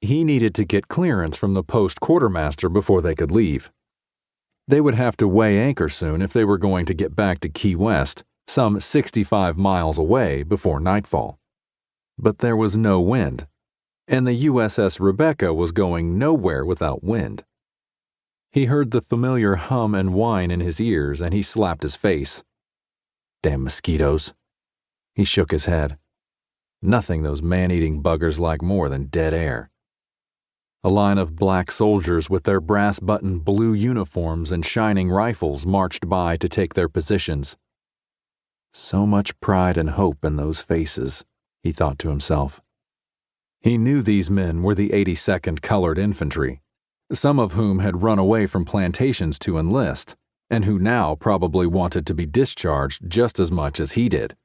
He needed to get clearance from the post quartermaster before they could leave. They would have to weigh anchor soon if they were going to get back to Key West, some 65 miles away, before nightfall. But there was no wind, and the USS Rebecca was going nowhere without wind. He heard the familiar hum and whine in his ears, and he slapped his face. Damn mosquitoes. He shook his head. Nothing those man-eating buggers like more than dead air. A line of black soldiers with their brass-buttoned blue uniforms and shining rifles marched by to take their positions. So much pride and hope in those faces, he thought to himself. He knew these men were the 82nd Colored Infantry, some of whom had run away from plantations to enlist, and who now probably wanted to be discharged just as much as he did.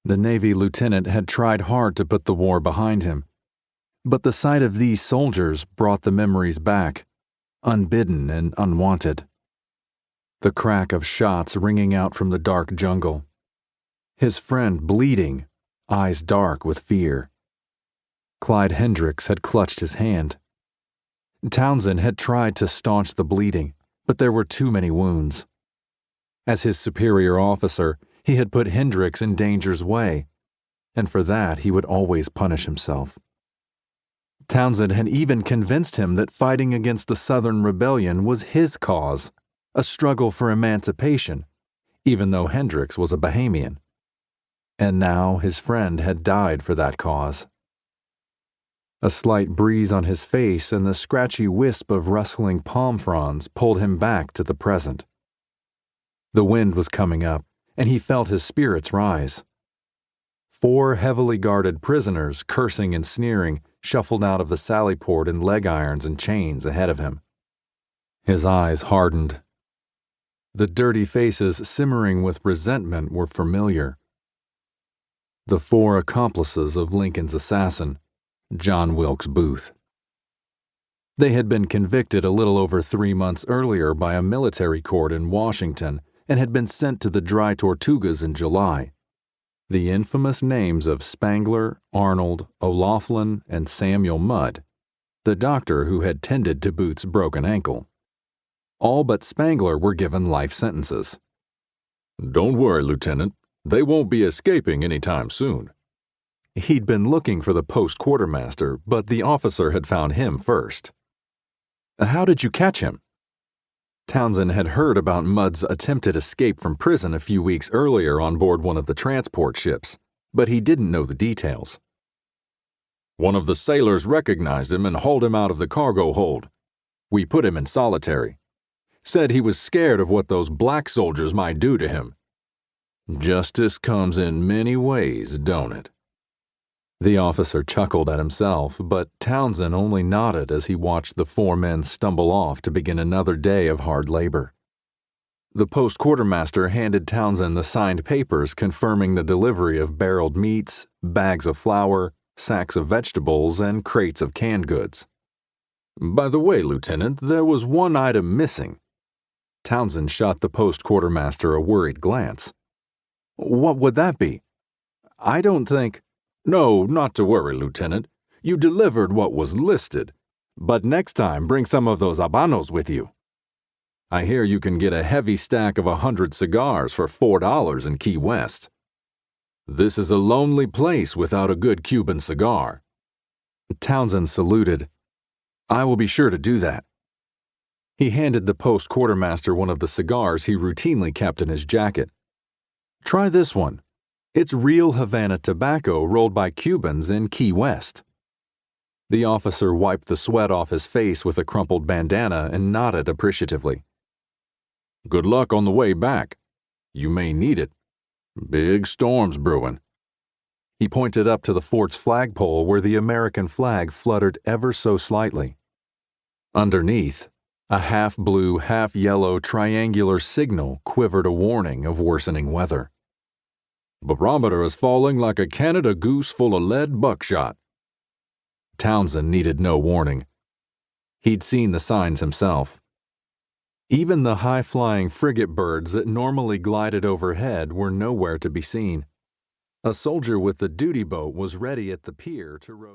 The Navy lieutenant had tried hard to put the war behind him, but the sight of these soldiers brought the memories back, unbidden and unwanted. The crack of shots ringing out from the dark jungle. His friend bleeding, eyes dark with fear. Clyde Hendricks had clutched his hand. Townsend had tried to staunch the bleeding, but there were too many wounds. As his superior officer, he had put Hendricks in danger's way, and for that he would always punish himself. Townsend had even convinced him that fighting against the Southern Rebellion was his cause, a struggle for emancipation, even though Hendricks was a Bahamian. And now his friend had died for that cause. A slight breeze on his face and the scratchy wisp of rustling palm fronds pulled him back to the present. The wind was coming up, and he felt his spirits rise. 4 heavily guarded prisoners, cursing and sneering, shuffled out of the sally port in leg irons and chains ahead of him. His eyes hardened. The dirty faces simmering with resentment were familiar. The 4 accomplices of Lincoln's assassin, John Wilkes Booth. They had been convicted a little over 3 months earlier by a military court in Washington and had been sent to the Dry Tortugas in July. The infamous names of Spangler, Arnold, O'Laughlin, and Samuel Mudd, the doctor who had tended to Booth's broken ankle. All but Spangler were given life sentences. "Don't worry, Lieutenant. They won't be escaping any time soon." He'd been looking for the post quartermaster, but the officer had found him first. "How did you catch him?" Townsend had heard about Mudd's attempted escape from prison a few weeks earlier on board one of the transport ships, but he didn't know the details. "One of the sailors recognized him and hauled him out of the cargo hold. We put him in solitary. Said he was scared of what those black soldiers might do to him. Justice comes in many ways, don't it?" The officer chuckled at himself, but Townsend only nodded as he watched the 4 men stumble off to begin another day of hard labor. The post quartermaster handed Townsend the signed papers confirming the delivery of barreled meats, bags of flour, sacks of vegetables, and crates of canned goods. "By the way, Lieutenant, there was one item missing." Townsend shot the post quartermaster a worried glance. "What would that be? I don't think—" "No, not to worry, Lieutenant. You delivered what was listed. But next time, bring some of those habanos with you. I hear you can get a heavy stack of 100 cigars for $4 in Key West. This is a lonely place without a good Cuban cigar." Townsend saluted. "I will be sure to do that." He handed the post quartermaster one of the cigars he routinely kept in his jacket. "Try this one. It's real Havana tobacco rolled by Cubans in Key West." The officer wiped the sweat off his face with a crumpled bandana and nodded appreciatively. "Good luck on the way back. You may need it. Big storm's brewing." He pointed up to the fort's flagpole where the American flag fluttered ever so slightly. Underneath, a half-blue, half-yellow triangular signal quivered a warning of worsening weather. "Barometer is falling like a Canada goose full of lead buckshot." Townsend needed no warning. He'd seen the signs himself. Even the high-flying frigate birds that normally glided overhead were nowhere to be seen. A soldier with the duty boat was ready at the pier to row.